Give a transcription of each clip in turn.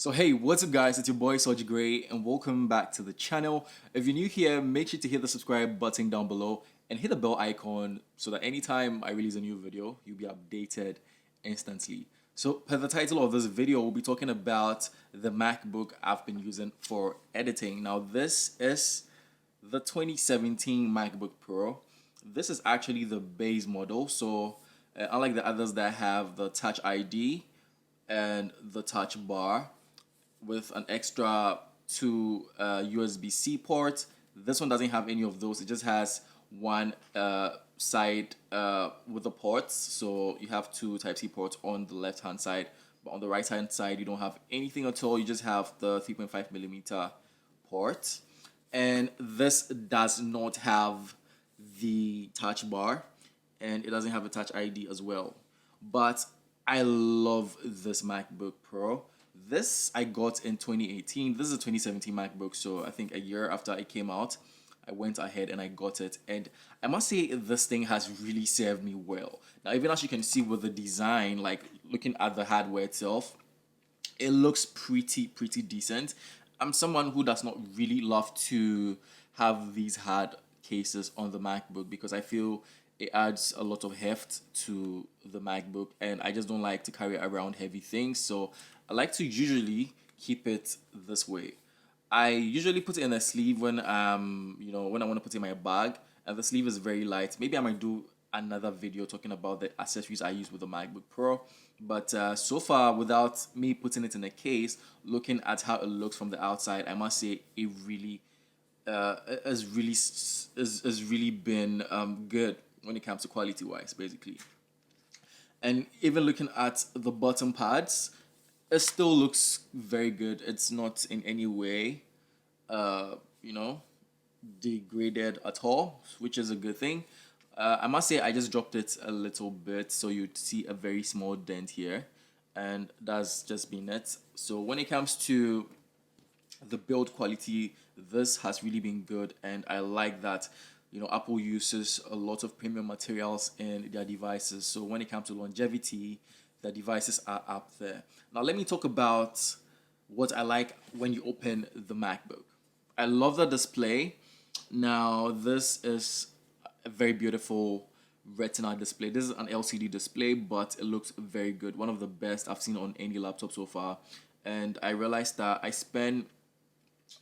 So hey, what's up guys, it's your boy Soji Gray and welcome back to the channel. If you're new here, make sure to hit the subscribe button down below and hit the bell icon so that anytime I release a new video, you'll be updated instantly. So per the title of this video, we'll be talking about the MacBook I've been using for editing. Now this is the 2017 MacBook Pro. This is actually the base model, so unlike the others that have the Touch ID and the touch bar with an extra two USB-C port. This one doesn't have any of those. It just has one side with the ports. So you have two Type-C ports on the left-hand side, but on the right-hand side, you don't have anything at all. You just have the 3.5mm port. And this does not have the touch bar, and it doesn't have a Touch ID as well. But I love this MacBook Pro. This I got in 2018. This is a 2017 MacBook, so I think a year after it came out, I went ahead and I got it. And I must say this thing has really served me well. Now, even as you can see with the design, like looking at the hardware itself, it looks pretty decent. I'm someone who does not really love to have these hard cases on the MacBook because I feel it adds a lot of heft to the MacBook and I just don't like to carry around heavy things. So I like to usually keep it this way. I usually put it in a sleeve when when I want to put it in my bag, and the sleeve is very light. Maybe I might do another video talking about the accessories I use with the MacBook Pro. But so far, without me putting it in a case, looking at how it looks from the outside, I must say it really has really been good when it comes to quality wise, basically. And even looking at the bottom pads, it still looks very good. It's not in any way, uh, you know, degraded at all, which is a good thing. I must say I just dropped it a little bit, so you'd see a very small dent here, and that's just been it. So when it comes to the build quality, this has really been good, and I like that Apple uses a lot of premium materials in their devices. So when it comes to longevity, the devices are up there. Now let me talk about what I like when you open the MacBook. I love the display. Now this is a very beautiful retina display. This is an LCD display, but it looks very good. One of the best I've seen on any laptop so far. And I realized that I spend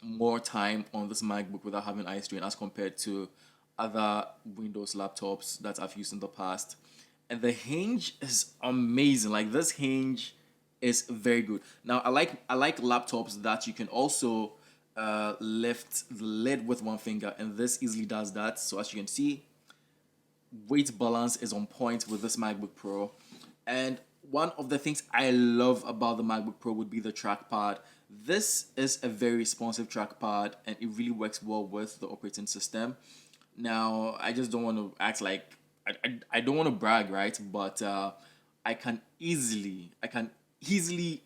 more time on this MacBook without having eye strain as compared to other Windows laptops that I've used in the past. And the hinge is amazing. Like this hinge is very good. Now I like laptops that you can also lift the lid with one finger, and this easily does that. So as you can see, weight balance is on point with this MacBook Pro. And one of the things I love about the MacBook Pro would be the trackpad. This is a very responsive trackpad and it really works well with the operating system. Now, I just don't want to act like I don't want to brag, right? But I can easily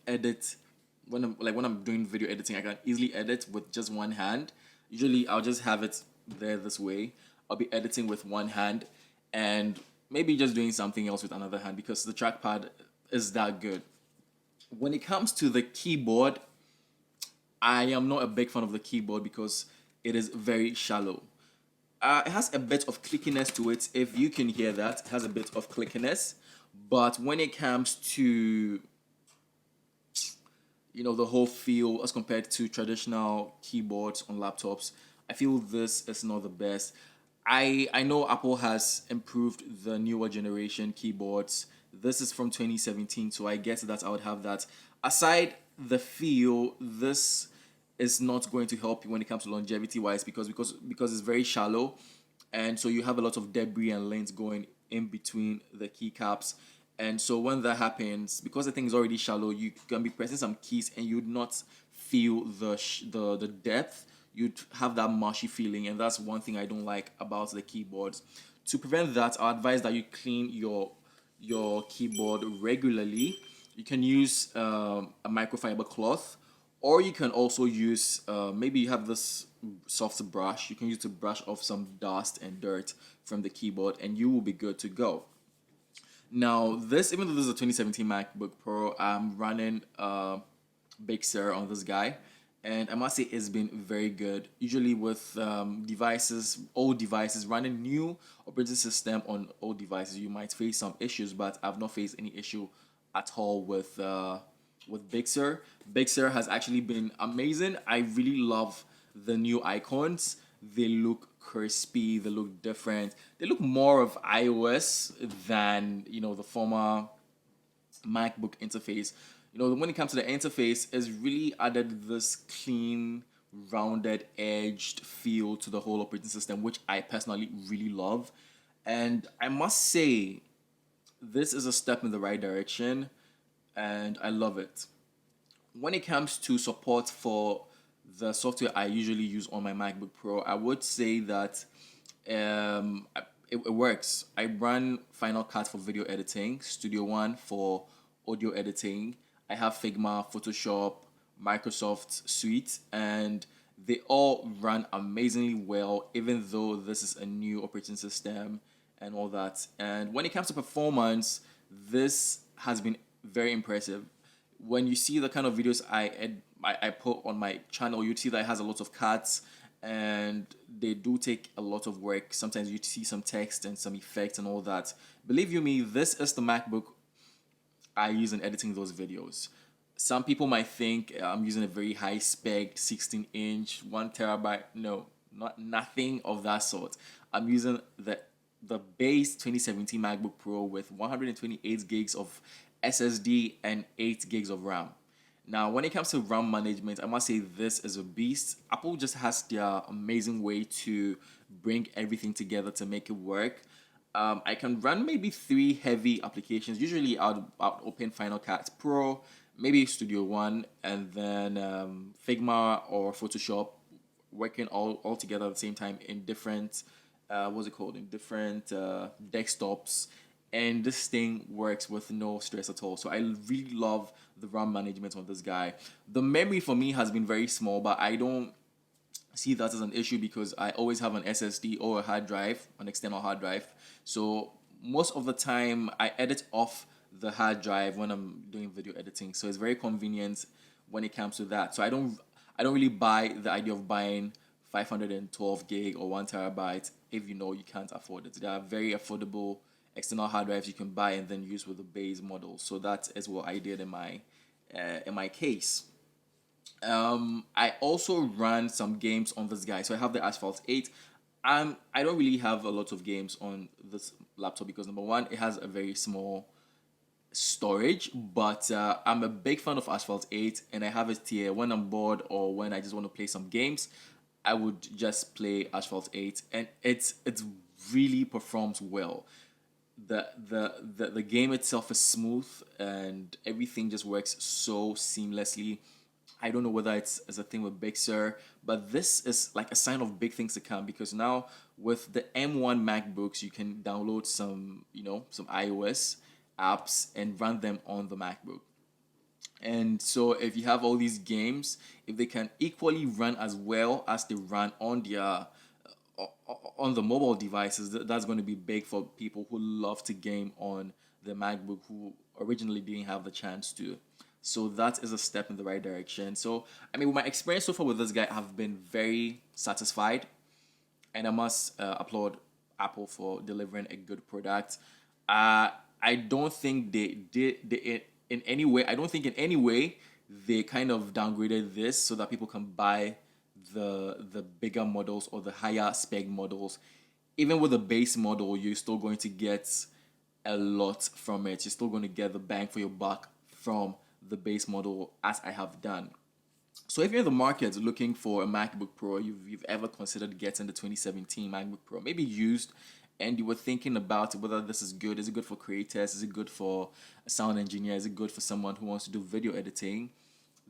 edit when I'm doing video editing. I can easily edit with just one hand. Usually, I'll just have it there this way. I'll be editing with one hand and maybe just doing something else with another hand because the trackpad is that good. When it comes to the keyboard, I am not a big fan of the keyboard because it is very shallow. It has a bit of clickiness to it. If you can hear that, it has a bit of clickiness. But when it comes to the whole feel as compared to traditional keyboards on laptops, I feel this is not the best. I know Apple has improved the newer generation keyboards. This is from 2017, so I guess that I would have that. Aside the feel, this is not going to help you when it comes to longevity wise because it's very shallow, and so you have a lot of debris and lint going in between the keycaps. And so when that happens, because the thing is already shallow, you can be pressing some keys and you'd not feel the depth. You'd have that mushy feeling, and that's one thing I don't like about the keyboards. To prevent that, I advise that you clean your keyboard regularly. You can use a microfiber cloth, or you can also use maybe you have this soft brush. You can use to brush off some dust and dirt from the keyboard, and you will be good to go. Now, even though this is a 2017 MacBook Pro, I'm running Big Sur on this guy, and I must say it's been very good. Usually with old devices, running new operating system on old devices, you might face some issues, but I've not faced any issue at all with Big Sur. Big Sur has actually been amazing. I really love the new icons. They look crispy. They look different. They look more of iOS than the former MacBook interface. When it comes to the interface, it's really added this clean, rounded, edged feel to the whole operating system, which I personally really love. And I must say, this is a step in the right direction, and I love it. When it comes to support for the software I usually use on my MacBook Pro, I would say that it works. I run Final Cut for video editing, Studio One for audio editing. I have Figma, Photoshop, Microsoft Suite, and they all run amazingly well, even though this is a new operating system and all that. And when it comes to performance, this has been very impressive. When you see the kind of videos I put on my channel, you'd see that it has a lot of cuts, and they do take a lot of work. Sometimes you see some text and some effects and all that. Believe you me, this is the MacBook I use in editing those videos. Some people might think I'm using a very high spec 16-inch, 1 TB. No, nothing of that sort. I'm using the base 2017 MacBook Pro with 128 gigs of SSD and 8 gigs of RAM. Now, when it comes to RAM management, I must say this is a beast. Apple just has their amazing way to bring everything together to make it work. I can run maybe 3 heavy applications. Usually, I'll open Final Cut Pro, maybe Studio One, and then Figma or Photoshop, working all together at the same time in different in different desktops, and this thing works with no stress at all. So I really love the RAM management on this guy. The memory for me has been very small, but I don't see that as an issue because I always have an SSD or a hard drive, an external hard drive. So most of the time I edit off the hard drive when I'm doing video editing. So it's very convenient when it comes to that. So I don't really buy the idea of buying 512 gig or 1 TB if you can't afford it. There are very affordable external hard drives you can buy and then use with the base model. So that is what I did in my case. I also ran some games on this guy. So I have the Asphalt 8. I don't really have a lot of games on this laptop because number one, it has a very small storage, but I'm a big fan of Asphalt 8, and I have it here when I'm bored or when I just want to play some games. I would just play Asphalt 8, and it's really performs well. The game itself is smooth and everything just works so seamlessly. I don't know whether it's a thing with Big Sur, but this is like a sign of big things to come because now with the M1 MacBooks, you can download some iOS apps and run them on the MacBook. And so if you have all these games, if they can equally run as well as they run on the mobile devices, that's going to be big for people who love to game on the MacBook who originally didn't have the chance to. So that is a step in the right direction. So with my experience so far with this guy, I've been very satisfied, and I must applaud Apple for delivering a good product. I don't think they did in any way. I don't think in any way they kind of downgraded this so that people can buy the bigger models or the higher spec models. Even with the base model, you're still going to get a lot from it. You're still going to get the bang for your buck from the base model, as I have done. So if you're in the market looking for a MacBook Pro, you've ever considered getting the 2017 MacBook Pro, maybe used, and you were thinking about whether this is good. Is it good for creators? Is it good for a sound engineer? Is it good for someone who wants to do video editing?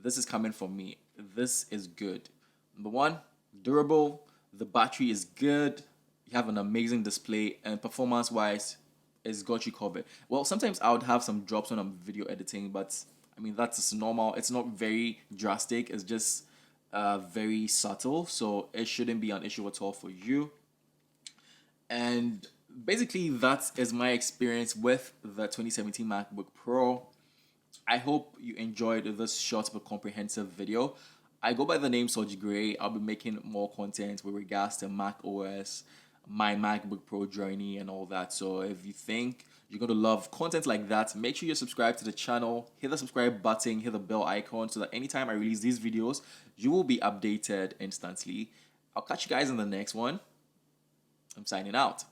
This is coming from me. This is good. Number one, durable. The battery is good. You have an amazing display, and performance-wise, it's got you covered. Well, sometimes I would have some drops when I'm video editing, but that's just normal. It's not very drastic. It's just very subtle, so it shouldn't be an issue at all for you. And basically, that is my experience with the 2017 MacBook Pro. I hope you enjoyed this short but comprehensive video. I go by the name Soji Gray. I'll be making more content with regards to Mac OS, my MacBook Pro journey, and all that. So if you think you're going to love content like that, make sure you subscribe to the channel, hit the subscribe button, hit the bell icon so that anytime I release these videos, you will be updated instantly. I'll catch you guys in the next one. I'm signing out.